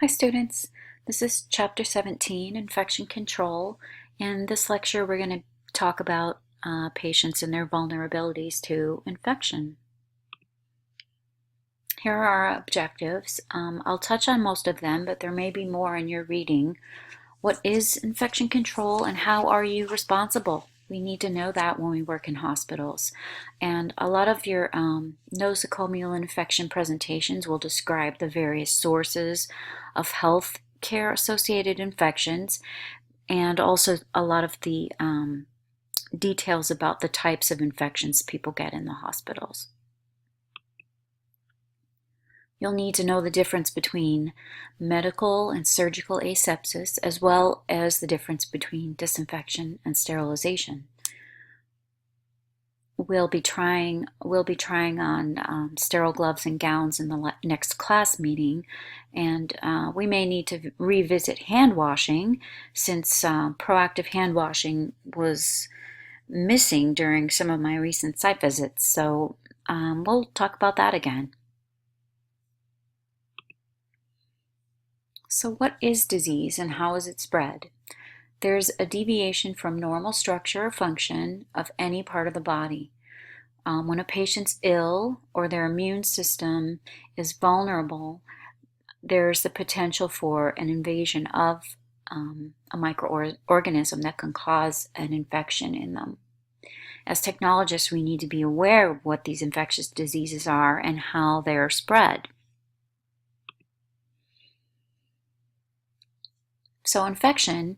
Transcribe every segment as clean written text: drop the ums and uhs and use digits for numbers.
Hi students, this is chapter 17, Infection Control. In this lecture we're going to talk about patients and their vulnerabilities to infection. Here are our objectives. I'll touch on most of them, but there may be more in your reading. What is infection control and how are you responsible? We need to know that when we work in hospitals. And a lot of your nosocomial infection presentations will describe the various sources of health care-associated infections and also a lot of the details about the types of infections people get in the hospitals. You'll need to know the difference between medical and surgical asepsis, as well as the difference between disinfection and sterilization. We'll be trying on sterile gloves and gowns in the next class meeting, and we may need to revisit hand washing since proactive hand washing was missing during some of my recent site visits. So we'll talk about that again. So what is disease and how is it spread? There's a deviation from normal structure or function of any part of the body. When a patient's ill or their immune system is vulnerable, there's the potential for an invasion of a microorganism that can cause an infection in them. As technologists, we need to be aware of what these infectious diseases are and how they're spread. So infection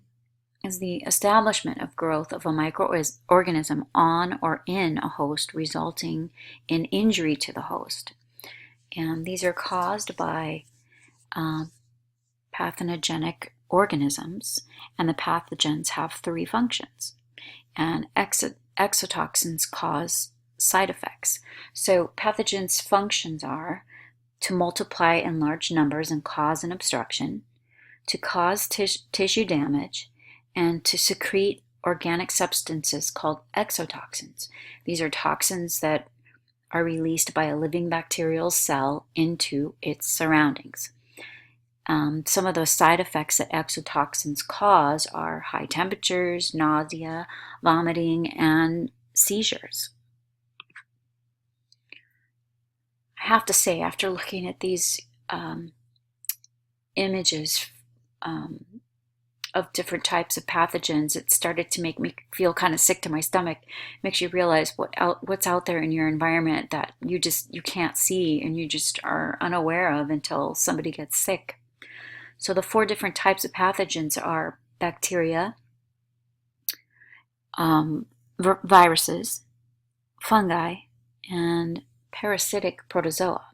is the establishment of growth of a microorganism on or in a host, resulting in injury to the host. And these are caused by pathogenic organisms, and the pathogens have three functions. And exotoxins cause side effects. So pathogens' functions are to multiply in large numbers and cause an obstruction, to cause tissue damage, and to secrete organic substances called exotoxins. These are toxins that are released by a living bacterial cell into its surroundings. Some of those side effects that exotoxins cause are high temperatures, nausea, vomiting, and seizures. I have to say, after looking at these images of different types of pathogens, it started to make me feel kind of sick to my stomach. It makes you realize what's out there in your environment that you can't see and you just are unaware of until somebody gets sick. So the four different types of pathogens are bacteria, viruses, fungi, and parasitic protozoa.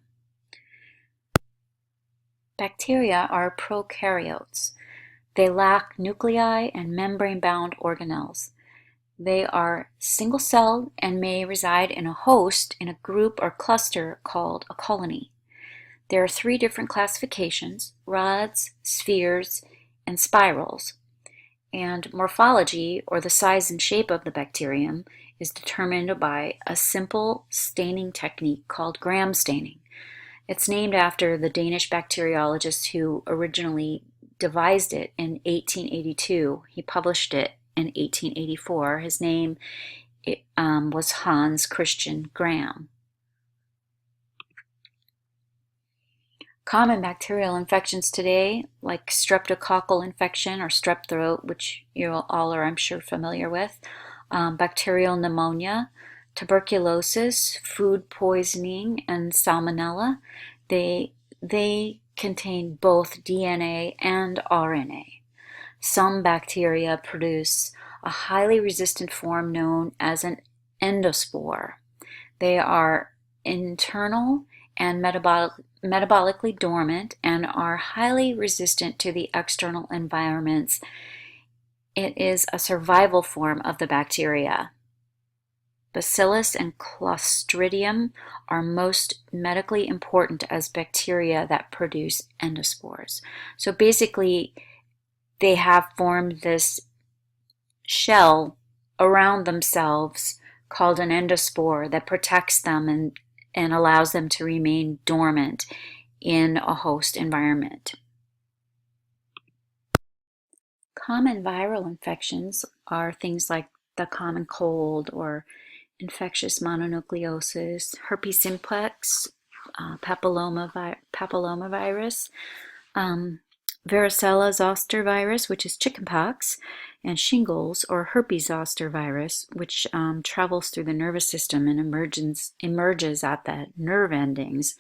Bacteria are prokaryotes. They lack nuclei and membrane-bound organelles. They are single-celled and may reside in a host in a group or cluster called a colony. There are three different classifications: rods, spheres, and spirals. And morphology, or the size and shape of the bacterium, is determined by a simple staining technique called gram staining. It's named after the Danish bacteriologist who originally devised it in 1882. He published it in 1884. His name was Hans Christian Gram. Common bacterial infections today, like streptococcal infection or strep throat, which you all are, I'm sure, familiar with, bacterial pneumonia, tuberculosis, food poisoning, and salmonella, they contain both DNA and RNA. Some bacteria produce a highly resistant form known as an endospore. They are internal and metabolically dormant and are highly resistant to the external environments. It is a survival form of the bacteria. Bacillus and Clostridium are most medically important as bacteria that produce endospores. So basically, they have formed this shell around themselves called an endospore that protects them and allows them to remain dormant in a host environment. Common viral infections are things like the common cold or infectious mononucleosis, herpes simplex, papillomavirus, um, varicella zoster virus, which is chickenpox, and shingles or herpes zoster virus, which travels through the nervous system and emerges at the nerve endings.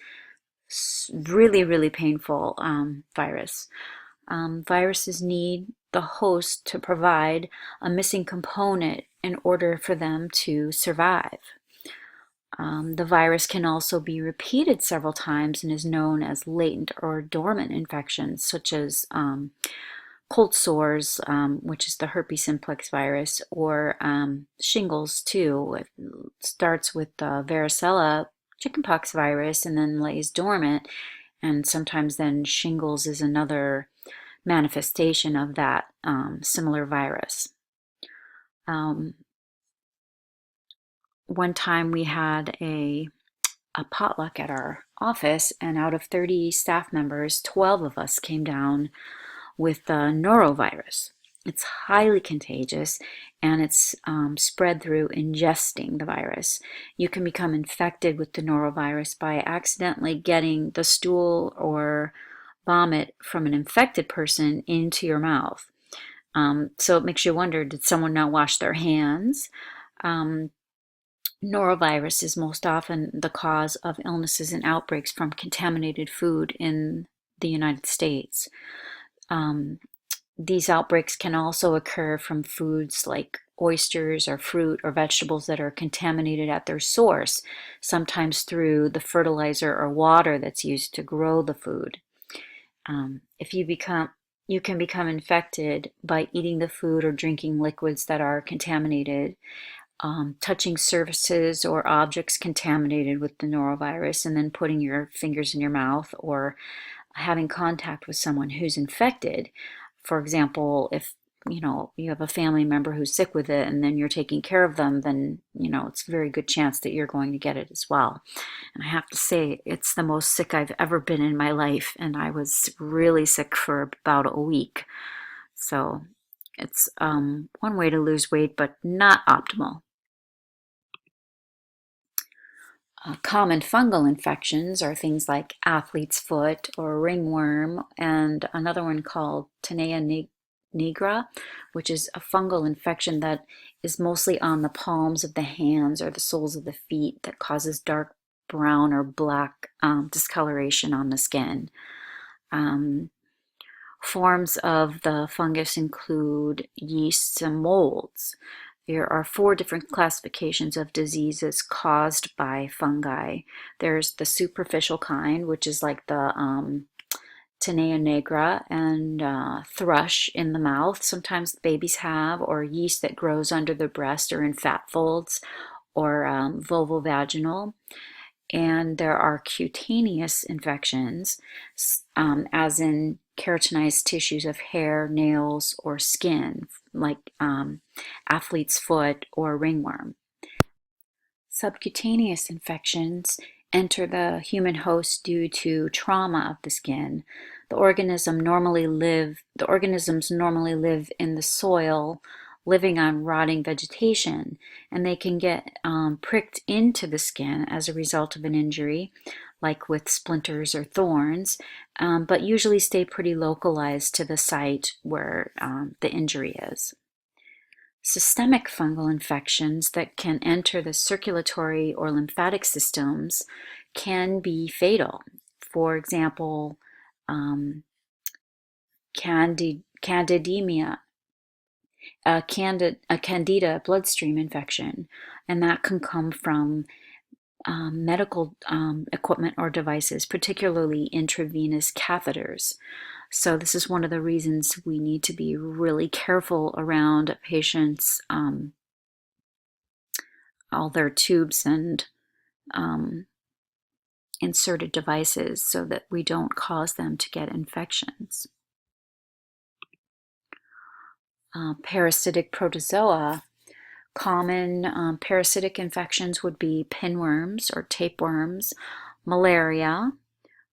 Really, really painful virus. Viruses need the host to provide a missing component in order for them to survive. The virus can also be repeated several times and is known as latent or dormant infections, such as cold sores, which is the herpes simplex virus, or shingles too. It starts with the varicella chickenpox virus and then lays dormant, and sometimes then shingles is another manifestation of that similar virus. One time we had a potluck at our office, and out of 30 staff members, 12 of us came down with the norovirus. It's highly contagious, and it's spread through ingesting the virus. You can become infected with the norovirus by accidentally getting the stool or vomit from an infected person into your mouth. So it makes you wonder, did someone not wash their hands? Norovirus is most often the cause of illnesses and outbreaks from contaminated food in the United States. These outbreaks can also occur from foods like oysters or fruit or vegetables that are contaminated at their source, sometimes through the fertilizer or water that's used to grow the food. You can become infected by eating the food or drinking liquids that are contaminated, touching surfaces or objects contaminated with the norovirus, and then putting your fingers in your mouth, or having contact with someone who's infected. For example, if you have a family member who's sick with it and then you're taking care of them, then it's a very good chance that you're going to get it as well. And I have to say, it's the most sick I've ever been in my life, and I was really sick for about a week. So it's one way to lose weight, but not optimal. Common fungal infections are things like athlete's foot or ringworm, and another one called Tinea nigra, which is a fungal infection that is mostly on the palms of the hands or the soles of the feet that causes dark brown or black discoloration on the skin. Forms of the fungus include yeasts and molds. There are 4 different classifications of diseases caused by fungi. There's the superficial kind, which is like the Tinea nigra and thrush in the mouth. Sometimes babies have, or yeast that grows under the breast or in fat folds, or vulvovaginal. And there are cutaneous infections, as in keratinized tissues of hair, nails, or skin, like athlete's foot or ringworm. Subcutaneous infections enter the human host due to trauma of the skin. The organisms normally live in the soil, living on rotting vegetation, and they can get pricked into the skin as a result of an injury, like with splinters or thorns, but usually stay pretty localized to the site where the injury is. Systemic fungal infections that can enter the circulatory or lymphatic systems can be fatal. For example, candidemia, a candida bloodstream infection, and that can come from medical equipment or devices, particularly intravenous catheters. So this is one of the reasons we need to be really careful around patients, all their tubes and inserted devices, so that we don't cause them to get infections. Parasitic protozoa. Common parasitic infections would be pinworms or tapeworms, malaria,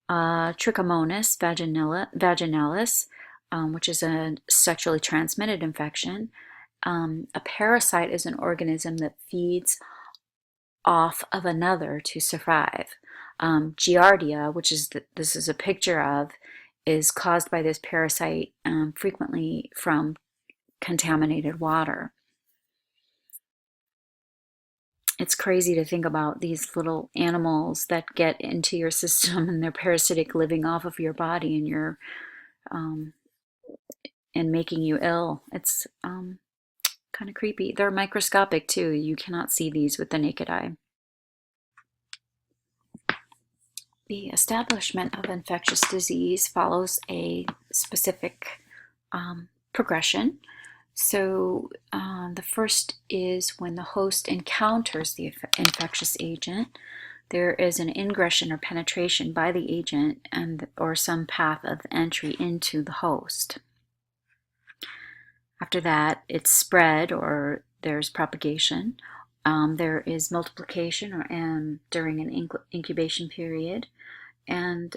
Trichomonas vaginalis, which is a sexually transmitted infection. A parasite is an organism that feeds off of another to survive. Giardia, which is this is a picture of, is caused by this parasite, frequently from contaminated water. It's crazy to think about these little animals that get into your system and they're parasitic, living off of your body and and making you ill. It's kind of creepy. They're microscopic too. You cannot see these with the naked eye. The establishment of infectious disease follows a specific progression. So the first is when the host encounters the infectious agent. There is an ingression or penetration by the agent or some path of entry into the host. After that, it's spread, or there's propagation. There is multiplication during an incubation period, and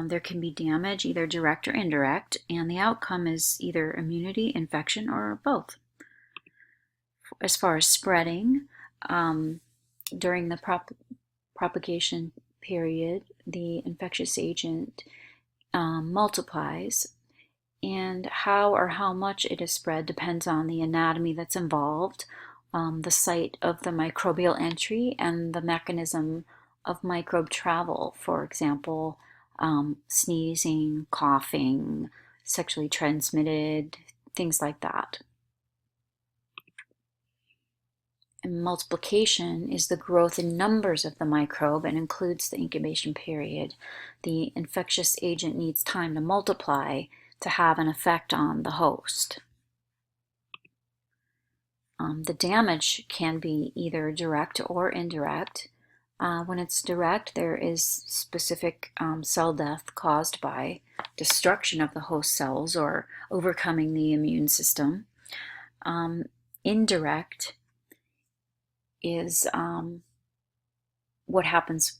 there can be damage, either direct or indirect, and the outcome is either immunity, infection, or both. As far as spreading, during the propagation period, the infectious agent multiplies, and how much it is spread depends on the anatomy that's involved, the site of the microbial entry, and the mechanism of microbe travel. For example, sneezing, coughing, sexually transmitted, things like that. And multiplication is the growth in numbers of the microbe and includes the incubation period. The infectious agent needs time to multiply to have an effect on the host. The damage can be either direct or indirect. When it's direct, there is specific cell death caused by destruction of the host cells or overcoming the immune system. Indirect is what happens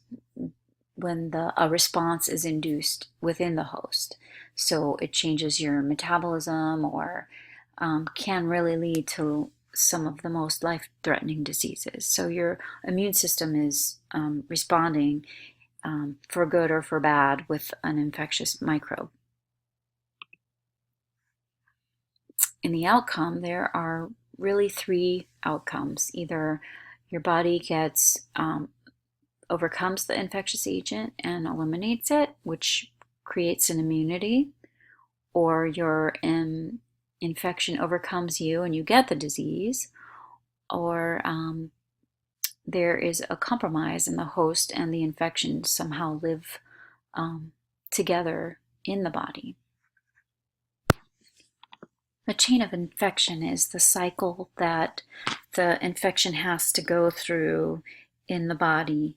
when a response is induced within the host. So it changes your metabolism, or can really lead to some of the most life-threatening diseases. So your immune system is responding for good or for bad with an infectious microbe. In the outcome, there are really three outcomes. Either your body overcomes the infectious agent and eliminates it, which creates an immunity, or your infection overcomes you and you get the disease, or there is a compromise and the host and the infection somehow live together in the body. The chain of infection is the cycle that the infection has to go through in the body.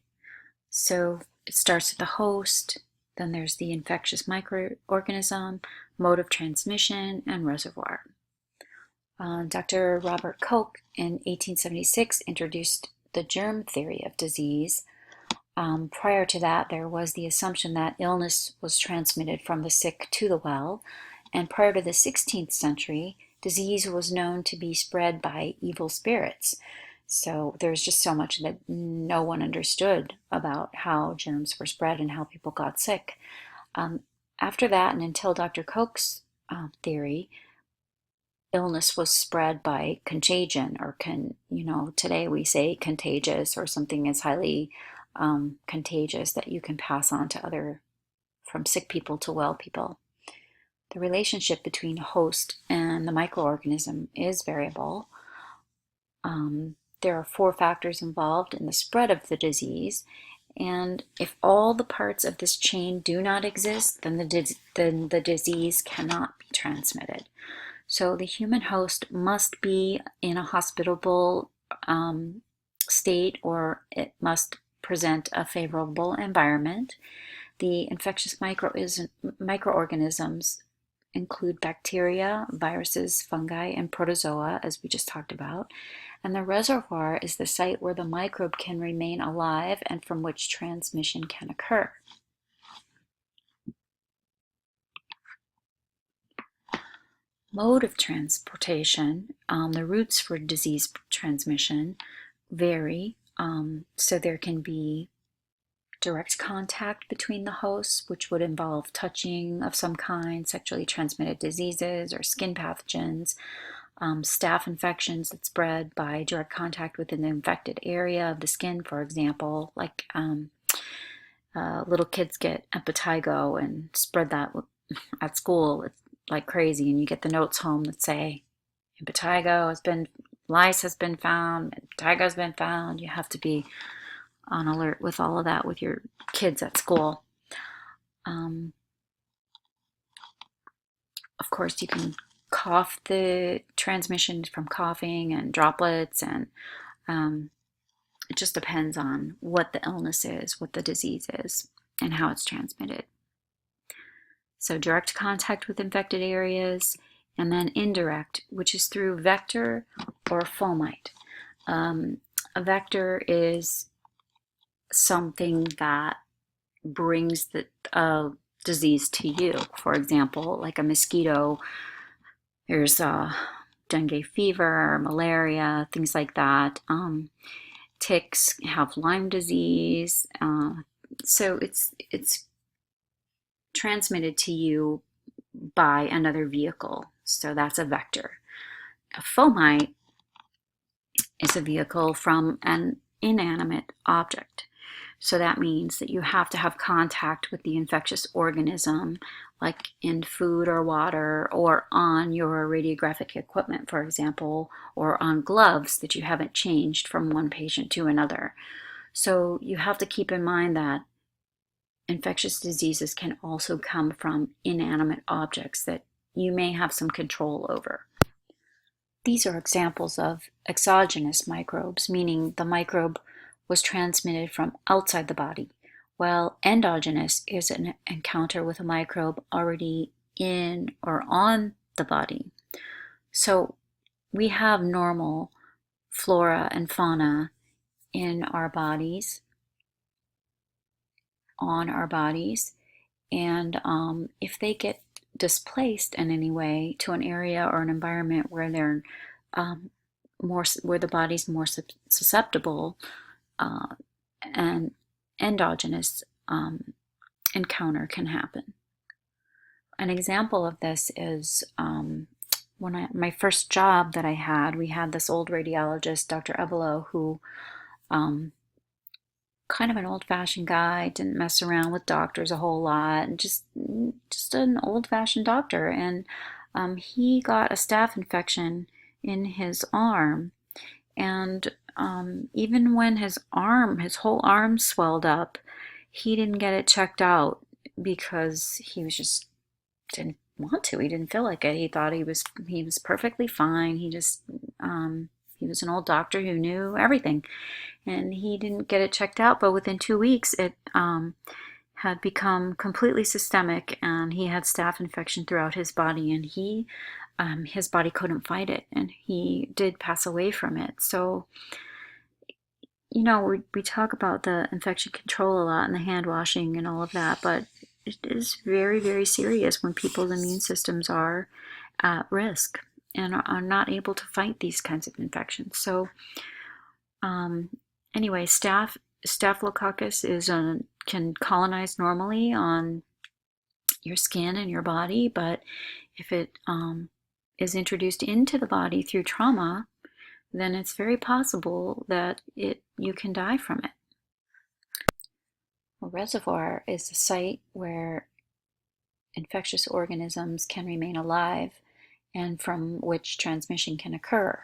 So it starts with the host, then there's the infectious microorganism, mode of transmission, and reservoir. Dr. Robert Koch in 1876 introduced the germ theory of disease. Prior to that, there was the assumption that illness was transmitted from the sick to the well, and prior to the 16th century, disease was known to be spread by evil spirits. So there's just so much that no one understood about how germs were spread and how people got sick. After that, and until Dr. Koch's theory, illness was spread by contagion, or today we say contagious, or something is highly contagious that you can pass on to from sick people to well people. The relationship between host and the microorganism is variable. There are 4 factors involved in the spread of the disease, and if all the parts of this chain do not exist, then the disease cannot be transmitted. So the human host must be in a hospitable state, or it must present a favorable environment. The infectious microorganisms include bacteria, viruses, fungi, and protozoa, as we just talked about. And the reservoir is the site where the microbe can remain alive and from which transmission can occur. Mode of transportation, the routes for disease transmission vary. So there can be direct contact between the hosts, which would involve touching of some kind, sexually transmitted diseases or skin pathogens, staph infections that spread by direct contact within the infected area of the skin, for example, like little kids get impetigo and spread that at school. It's like crazy, and you get the notes home that say impetigo has been, lice has been found, impetigo has been found. You have to be on alert with all of that with your kids at school. Of course, you can cough the transmission from coughing and droplets, and it just depends on what the illness is, what the disease is, and how it's transmitted. So direct contact with infected areas, and then indirect, which is through vector or fomite. A vector is something that brings the disease to you. For example, like a mosquito, there's dengue fever, malaria, things like that. Ticks have Lyme disease. So it's transmitted to you by another vehicle. So that's a vector. A fomite is a vehicle from an inanimate object. So that means that you have to have contact with the infectious organism, like in food or water, or on your radiographic equipment, for example, or on gloves that you haven't changed from one patient to another. So you have to keep in mind that infectious diseases can also come from inanimate objects that you may have some control over. These are examples of exogenous microbes, meaning the microbe was transmitted from outside the body, while endogenous is an encounter with a microbe already in or on the body. So we have normal flora and fauna in our bodies, on our bodies, and if they get displaced in any way to an area or an environment where they're where the body's more susceptible, an endogenous encounter can happen. An example of this is my first job that I had, we had this old radiologist, Dr. Evelo, who kind of an old-fashioned guy, didn't mess around with doctors a whole lot, and just an old-fashioned doctor. And he got a staph infection in his arm, and even when his whole arm swelled up, he didn't get it checked out because he was just didn't want to. He didn't feel like it. He thought he was perfectly fine. He just he was an old doctor who knew everything, and he didn't get it checked out. But within 2 weeks, it had become completely systemic, and he had staph infection throughout his body, and his body couldn't fight it, and he did pass away from it. So, you know, we talk about the infection control a lot and the hand washing and all of that, but it is very, very serious when people's immune systems are at risk and are not able to fight these kinds of infections. So, anyway, Staphylococcus can colonize normally on your skin and your body, but if it is introduced into the body through trauma, then it's very possible that you can die from it. A reservoir is a site where infectious organisms can remain alive and from which transmission can occur.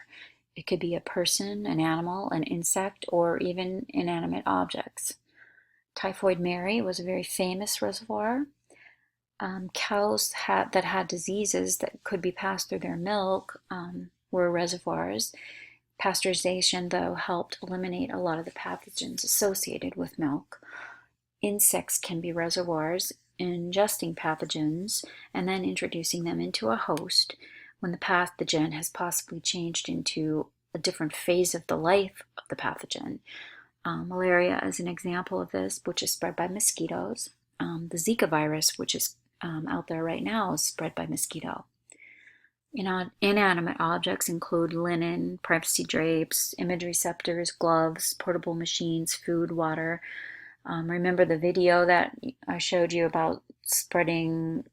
It could be a person, an animal, an insect, or even inanimate objects. Typhoid Mary was a very famous reservoir. Cows that had diseases that could be passed through their milk were reservoirs. Pasteurization, though, helped eliminate a lot of the pathogens associated with milk. Insects can be reservoirs, ingesting pathogens and then introducing them into a host when the pathogen has possibly changed into a different phase of the life of the pathogen. Malaria is an example of this, which is spread by mosquitoes. The Zika virus, which is out there right now, is spread by mosquito. Inanimate objects include linen, privacy drapes, image receptors, gloves, portable machines, food, water. Remember the video that I showed you about spreading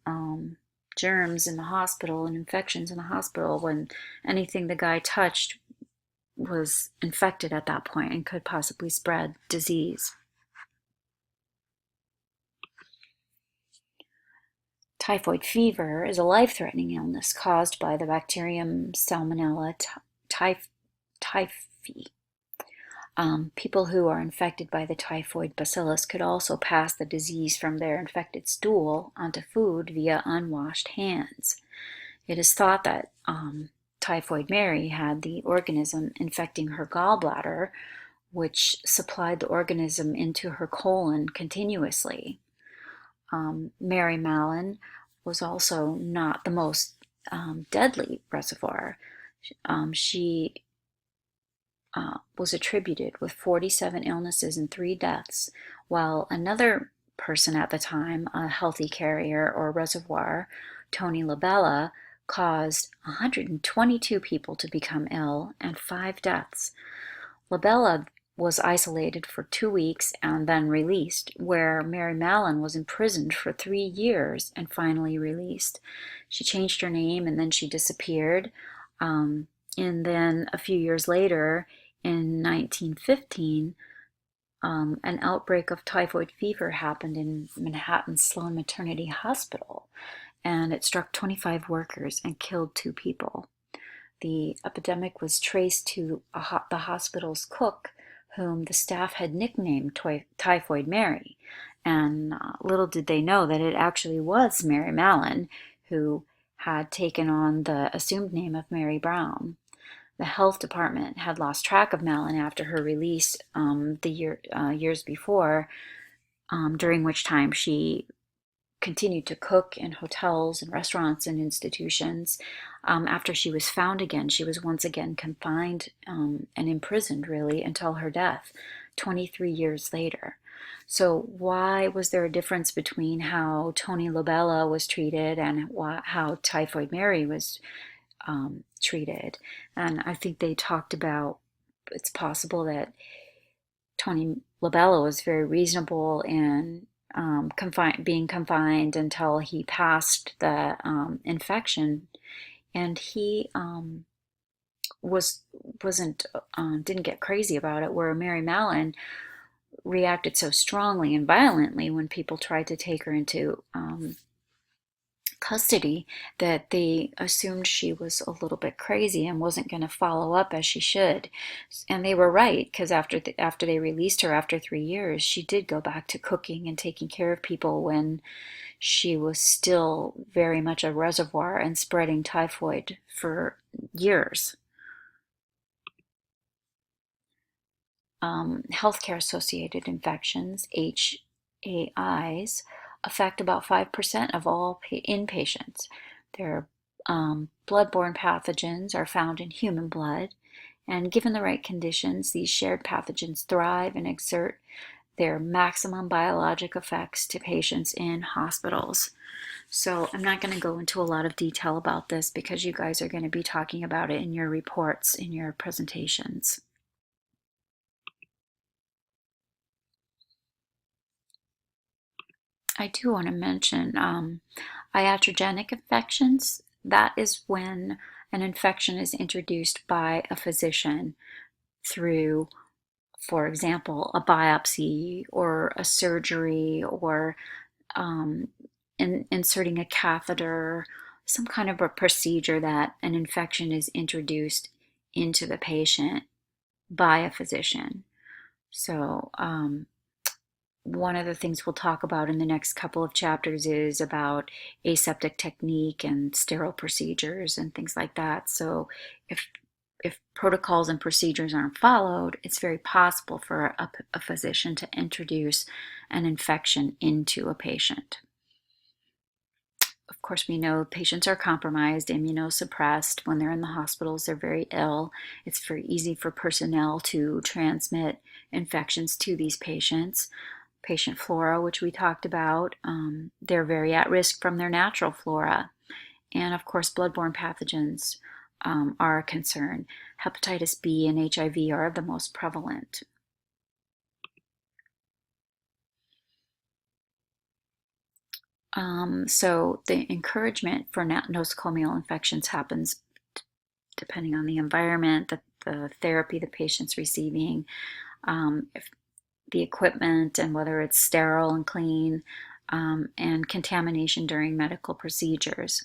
germs in the hospital and infections in the hospital, when anything the guy touched was infected at that point and could possibly spread disease. Typhoid fever is a life-threatening illness caused by the bacterium Salmonella typhi. People who are infected by the typhoid bacillus could also pass the disease from their infected stool onto food via unwashed hands. It is thought that Typhoid Mary had the organism infecting her gallbladder, which supplied the organism into her colon continuously. Mary Mallon was also not the most deadly reservoir. She was attributed with 47 illnesses and 3 deaths, while another person at the time, a healthy carrier or reservoir, Tony Labella, caused 122 people to become ill and 5 deaths. Labella was isolated for 2 weeks and then released, where Mary Mallon was imprisoned for 3 years and finally released. She changed her name and then she disappeared. And then a few years later, in 1915, an outbreak of typhoid fever happened in Manhattan's Sloan Maternity Hospital, and it struck 25 workers and killed 2 people. The epidemic was traced to the hospital's cook, whom the staff had nicknamed Typhoid Mary, and little did they know that it actually was Mary Mallon who had taken on the assumed name of Mary Brown. The health department had lost track of Mallon after her release years before, during which time she continued to cook in hotels and restaurants and institutions. After she was found again, she was once again confined and imprisoned, really, until her death 23 years later. So why was there a difference between how Tony Labella was treated and how Typhoid Mary was treated? And I think they talked about, it's possible that Tony Labella was very reasonable in being confined until he passed the infection, and he didn't get crazy about it, where Mary Mallon reacted so strongly and violently when people tried to take her into custody that they assumed she was a little bit crazy and wasn't going to follow up as she should. And they were right, because after they released her after 3 years, she did go back to cooking and taking care of people when she was still very much a reservoir and spreading typhoid for years. Healthcare-associated infections, HAIs, affect about 5% of all inpatients. Their blood-borne pathogens are found in human blood, and given the right conditions, these shared pathogens thrive and exert their maximum biologic effects to patients in hospitals. So I'm not going to go into a lot of detail about this because you guys are going to be talking about it in your reports, in your presentations. I do want to mention iatrogenic infections. That is when an infection is introduced by a physician through, for example, a biopsy or a surgery, or inserting a catheter, some kind of a procedure that an infection is introduced into the patient by a physician. So one of the things we'll talk about in the next couple of chapters is about aseptic technique and sterile procedures and things like that. So if protocols and procedures aren't followed, it's very possible for a physician to introduce an infection into a patient. Of course, we know patients are compromised, immunosuppressed. When they're in the hospitals, they're very ill. It's very easy for personnel to transmit infections to these patients. Patient flora, which we talked about, they're very at risk from their natural flora. And of course, blood-borne pathogens are a concern. Hepatitis B and HIV are the most prevalent. So the encouragement for nosocomial infections happens depending on the environment, the therapy the patient's receiving, if the equipment and whether it's sterile and clean, and contamination during medical procedures.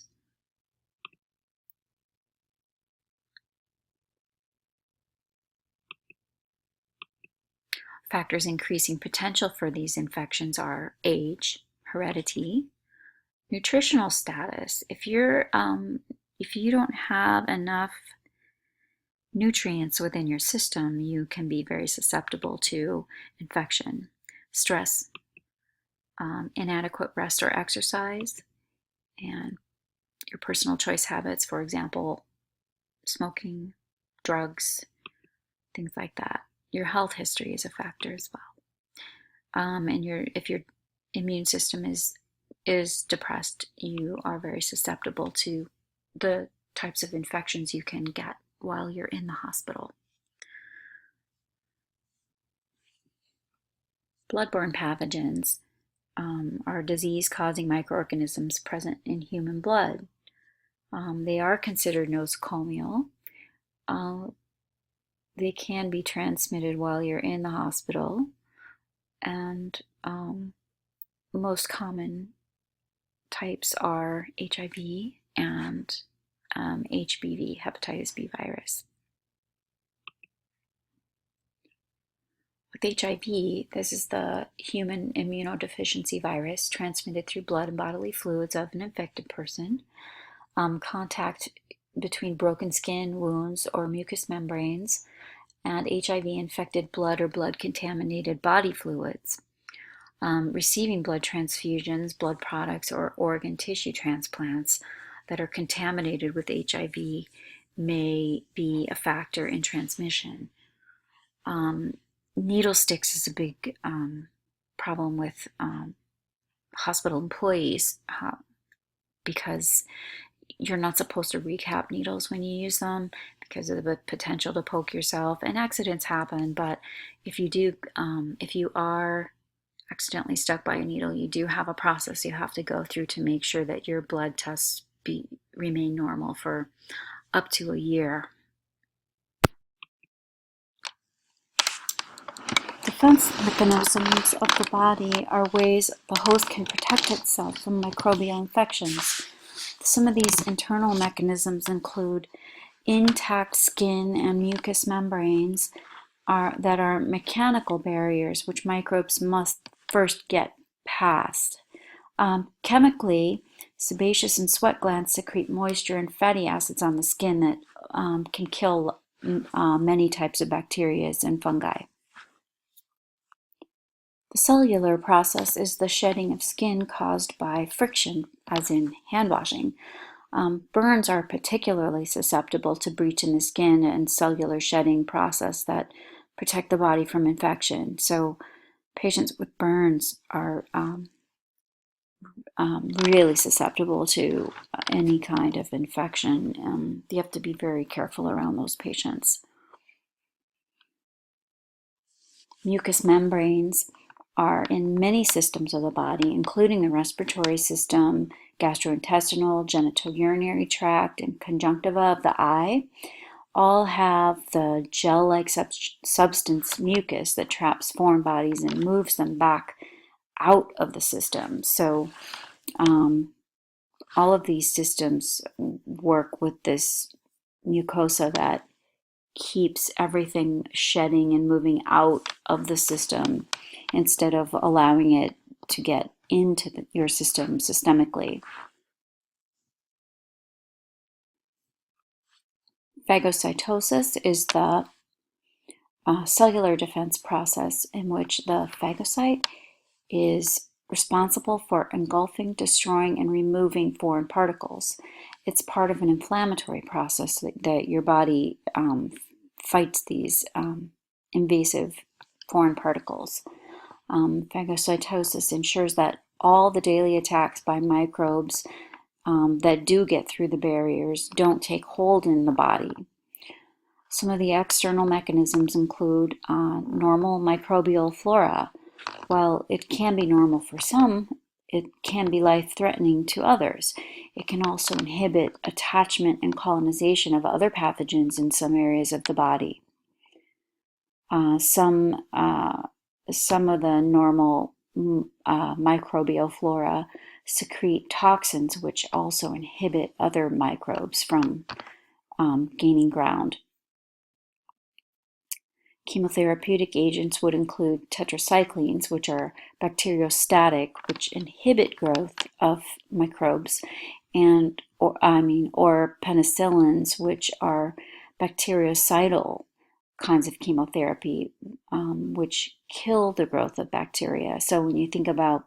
Factors increasing potential for these infections are age, heredity, nutritional status. If you don't have enough nutrients within your system, you can be very susceptible to infection. Stress, inadequate rest or exercise, and your personal choice habits, for example, smoking, drugs, things like that. Your health history is a factor as well. And if your immune system is depressed, you are very susceptible to the types of infections you can get while you're in the hospital. Blood-borne pathogens are disease-causing microorganisms present in human blood. They are considered nosocomial. They can be transmitted while you're in the hospital, and most common types are HIV and HBV, hepatitis B virus. With HIV, this is the human immunodeficiency virus transmitted through blood and bodily fluids of an infected person. Contact between broken skin, wounds, or mucous membranes, and HIV-infected blood or blood-contaminated body fluids. Receiving blood transfusions, blood products, or organ tissue transplants that are contaminated with HIV may be a factor in transmission. Needle sticks is a big problem with hospital employees because you're not supposed to recap needles when you use them because of the potential to poke yourself, and accidents happen. But if you are accidentally stuck by a needle, you do have a process you have to go through to make sure that your blood tests remain normal for up to a year. Defense mechanisms of the body are ways the host can protect itself from microbial infections. Some of these internal mechanisms include intact skin and mucous membranes that are mechanical barriers which microbes must first get past. Chemically, sebaceous and sweat glands secrete moisture and fatty acids on the skin that can kill many types of bacteria and fungi. The cellular process is the shedding of skin caused by friction, as in hand washing. Burns are particularly susceptible to breach in the skin and cellular shedding process that protect the body from infection. So patients with burns are really susceptible to any kind of infection. You have to be very careful around those patients. Mucous membranes are in many systems of the body, including the respiratory system, gastrointestinal, genitourinary tract, and conjunctiva of the eye. All have the gel-like substance mucus that traps foreign bodies and moves them back out of the system. So all of these systems work with this mucosa that keeps everything shedding and moving out of the system instead of allowing it to get into your system systemically. Phagocytosis is the cellular defense process in which the phagocyte is responsible for engulfing, destroying, and removing foreign particles. It's part of an inflammatory process that your body fights these invasive foreign particles. Phagocytosis ensures that all the daily attacks by microbes that do get through the barriers don't take hold in the body. Some of the external mechanisms include normal microbial flora. While it can be normal for some, it can be life-threatening to others. It can also inhibit attachment and colonization of other pathogens in some areas of the body. Some of the normal microbial flora secrete toxins which also inhibit other microbes from gaining ground. Chemotherapeutic agents would include tetracyclines, which are bacteriostatic, which inhibit growth of microbes, or penicillins, which are bactericidal kinds of chemotherapy, which kill the growth of bacteria. So when you think about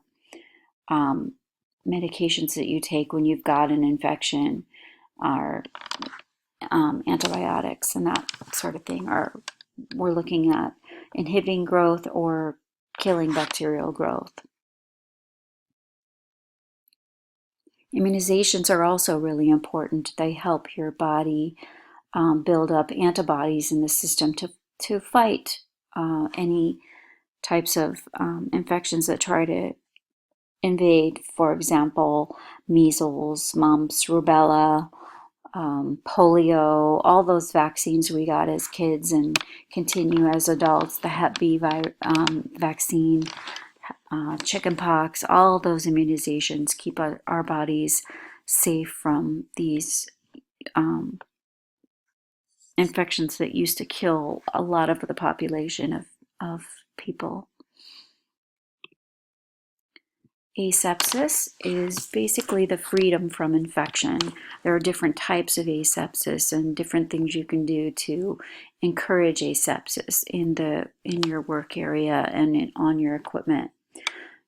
medications that you take when you've got an infection, are antibiotics and that sort of thing, we're looking at inhibiting growth or killing bacterial growth. Immunizations are also really important. They help your body build up antibodies in the system to fight any types of infections that try to invade. For example, measles, mumps, rubella, polio, all those vaccines we got as kids and continue as adults, the Hep B vaccine, chickenpox, all those immunizations keep our bodies safe from these infections that used to kill a lot of the population of people. Asepsis is basically the freedom from infection. There are different types of asepsis and different things you can do to encourage asepsis in your work area and on your equipment.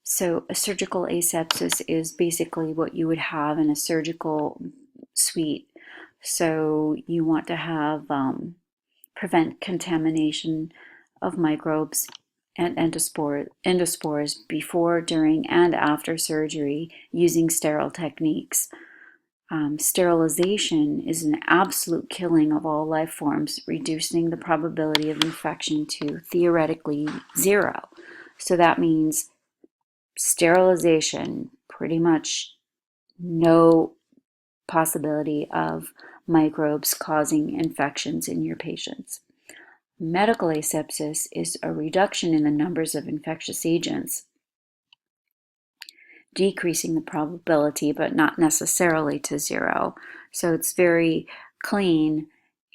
So a surgical asepsis is basically what you would have in a surgical suite. So you want to have prevent contamination of microbes and endospores before, during, and after surgery using sterile techniques. Sterilization is an absolute killing of all life forms, reducing the probability of infection to theoretically 0. So that means sterilization, pretty much no possibility of microbes causing infections in your patients. Medical asepsis is a reduction in the numbers of infectious agents, decreasing the probability, but not necessarily to 0. So it's very clean,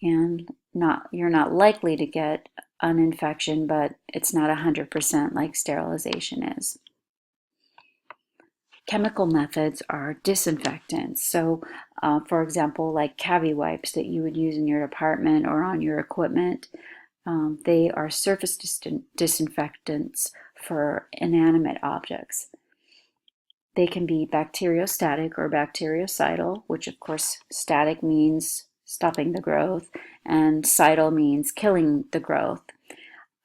and you're not likely to get an infection, but it's not 100% like sterilization is. Chemical methods are disinfectants. So, for example, like cavi wipes that you would use in your department or on your equipment, they are surface disinfectants for inanimate objects. They can be bacteriostatic or bactericidal, which of course static means stopping the growth and cidal means killing the growth.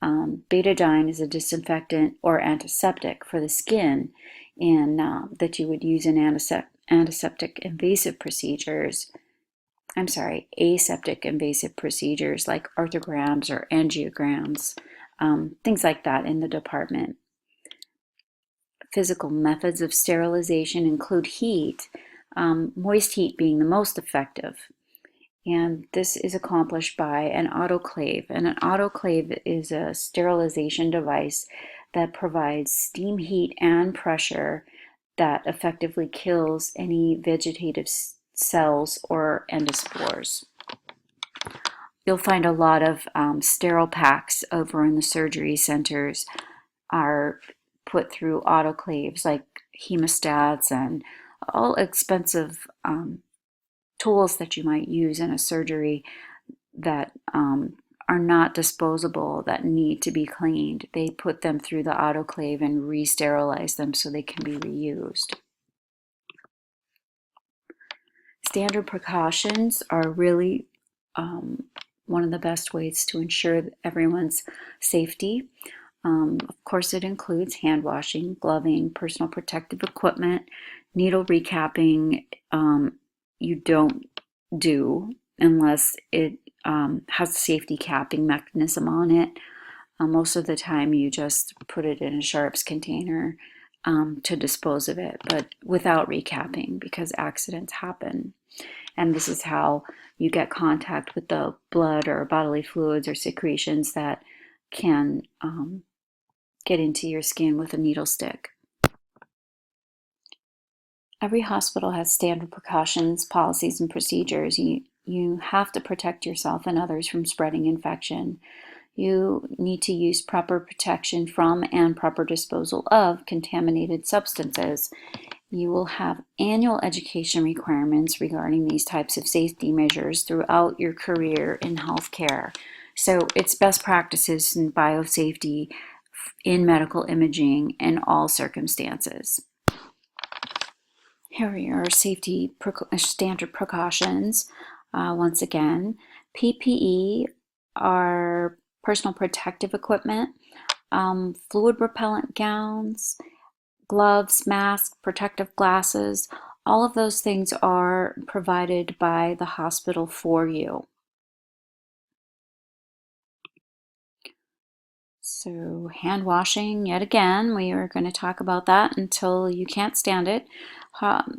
Betadine is a disinfectant or antiseptic for the skin, and that you would use in aseptic invasive procedures like arthrograms or angiograms, things like that in the department. Physical methods of sterilization include heat, moist heat being the most effective. And this is accomplished by an autoclave. And an autoclave is a sterilization device that provides steam heat and pressure that effectively kills any vegetative cells or endospores. You'll find a lot of sterile packs over in the surgery centers are put through autoclaves, like hemostats and all expensive tools that you might use in a surgery that are not disposable, that need to be cleaned. They put them through the autoclave and re-sterilize them so they can be reused. Standard precautions are really one of the best ways to ensure everyone's safety. Of course, it includes hand washing, gloving, personal protective equipment, Needle recapping you don't do unless it has a safety capping mechanism on it. Most of the time you just put it in a sharps container to dispose of it, but without recapping, because accidents happen. And this is how you get contact with the blood or bodily fluids or secretions that can get into your skin with a needle stick. Every hospital has standard precautions, policies, and procedures. You have to protect yourself and others from spreading infection. You need to use proper protection from and proper disposal of contaminated substances. You will have annual education requirements regarding these types of safety measures throughout your career in healthcare. So it's best practices in biosafety in medical imaging in all circumstances. Here are your safety standard precautions. Once again, PPE are personal protective equipment, fluid repellent gowns, gloves, masks, protective glasses. All of those things are provided by the hospital for you. So hand washing, yet again, we are going to talk about that until you can't stand it.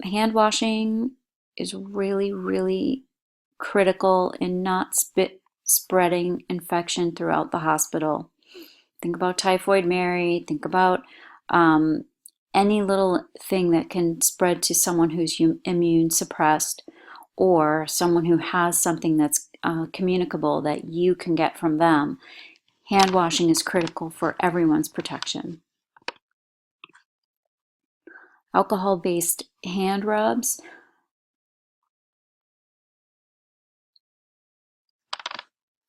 Hand washing is really, really critical in not spreading infection throughout the hospital. Think about typhoid Mary, think about any little thing that can spread to someone who's immune suppressed, or someone who has something that's communicable that you can get from them. Hand washing is critical for everyone's protection. Alcohol-based hand rubs.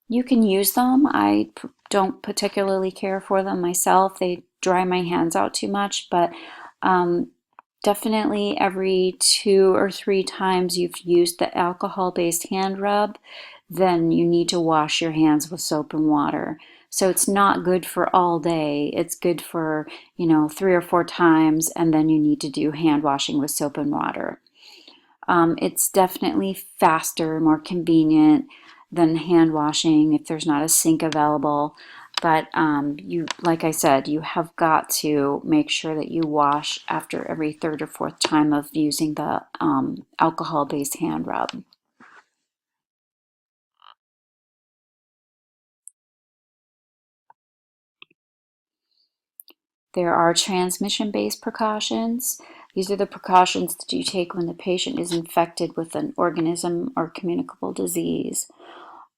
You can use them. I don't particularly care for them myself. They dry my hands out too much, but definitely every 2 or 3 times you've used the alcohol-based hand rub, then you need to wash your hands with soap and water. So it's not good for all day. It's good for, 3 or 4 times, and then you need to do hand washing with soap and water. It's definitely faster, more convenient than hand washing if there's not a sink available. But like I said, you have got to make sure that you wash after every 3rd or 4th time of using the alcohol-based hand rub. There are transmission-based precautions. These are the precautions that you take when the patient is infected with an organism or communicable disease.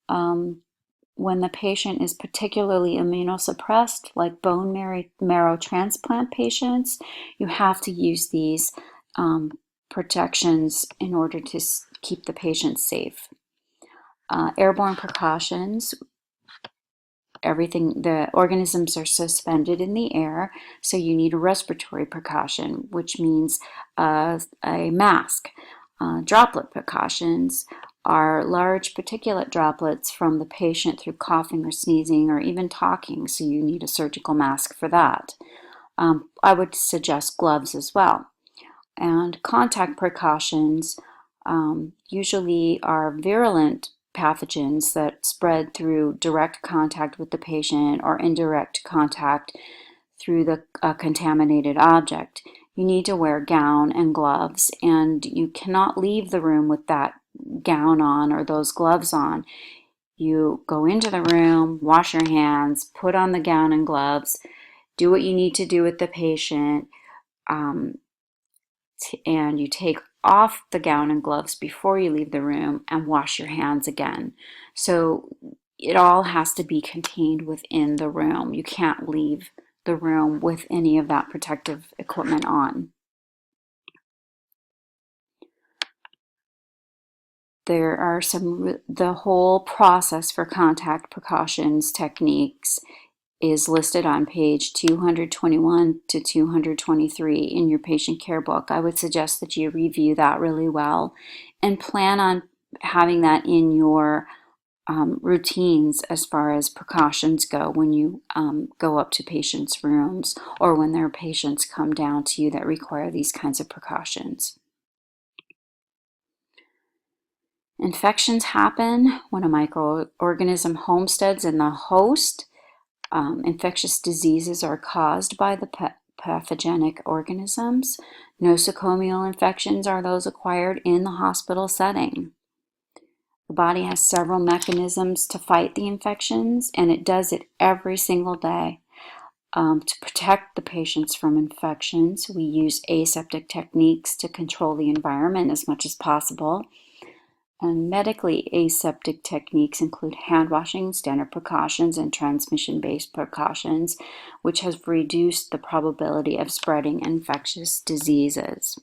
When the patient is particularly immunosuppressed, like bone marrow transplant patients, you have to use these protections in order to keep the patient safe. Airborne precautions. The organisms are suspended in the air, so you need a respiratory precaution, which means a mask. Droplet precautions are large particulate droplets from the patient through coughing or sneezing or even talking, so you need a surgical mask for that. I would suggest gloves as well. And contact precautions usually are virulent pathogens that spread through direct contact with the patient or indirect contact through the contaminated object. You need to wear a gown and gloves, and you cannot leave the room with that gown on or those gloves on. You go into the room, wash your hands, put on the gown and gloves, do what you need to do with the patient, and you take off the gown and gloves before you leave the room and wash your hands again. So it all has to be contained within the room. You can't leave the room with any of that protective equipment on. There are the whole process for contact precautions techniques is listed on page 221 to 223 in your patient care book. I would suggest that you review that really well and plan on having that in your routines as far as precautions go when you go up to patients' rooms or when their patients come down to you that require these kinds of precautions. Infections happen when a microorganism homesteads in the host. Infectious diseases are caused by the pathogenic organisms. Nosocomial infections are those acquired in the hospital setting. The body has several mechanisms to fight the infections, and it does it every single day. To protect the patients from infections, we use aseptic techniques to control the environment as much as possible. And medically aseptic techniques include hand washing, standard precautions, and transmission-based precautions, which has reduced the probability of spreading infectious diseases.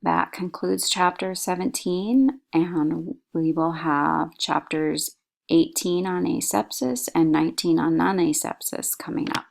That concludes chapter 17, and we will have chapters 18 on asepsis and 19 on non-asepsis coming up.